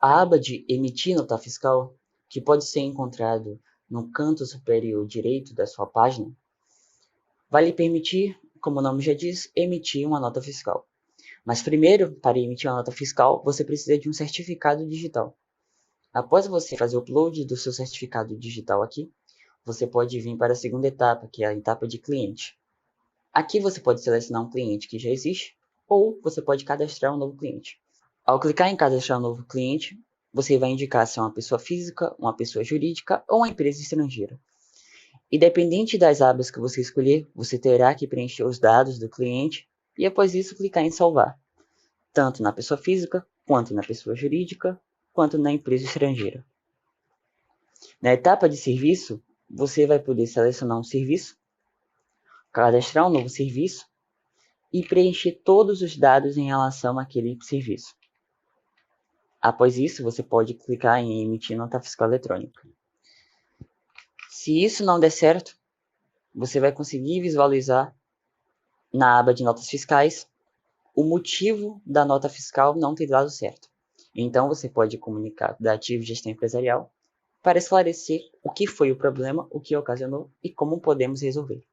A aba de emitir nota fiscal, que pode ser encontrado no canto superior direito da sua página, vai lhe permitir, como o nome já diz, emitir uma nota fiscal. Mas primeiro, para emitir uma nota fiscal, você precisa de um certificado digital. Após você fazer o upload do seu certificado digital aqui, você pode vir para a segunda etapa, que é a etapa de cliente. Aqui você pode selecionar um cliente que já existe, ou você pode cadastrar um novo cliente. Ao clicar em cadastrar um novo cliente, você vai indicar se é uma pessoa física, uma pessoa jurídica ou uma empresa estrangeira. Independente das abas que você escolher, você terá que preencher os dados do cliente e após isso clicar em salvar, tanto na pessoa física, quanto na pessoa jurídica, quanto na empresa estrangeira. Na etapa de serviço, você vai poder selecionar um serviço, cadastrar um novo serviço e preencher todos os dados em relação àquele serviço. Após isso, você pode clicar em emitir nota fiscal eletrônica. Se isso não der certo, você vai conseguir visualizar na aba de notas fiscais o motivo da nota fiscal não ter dado certo. Então, você pode comunicar da Ativo Gestão Empresarial para esclarecer o que foi o problema, o que ocasionou e como podemos resolver.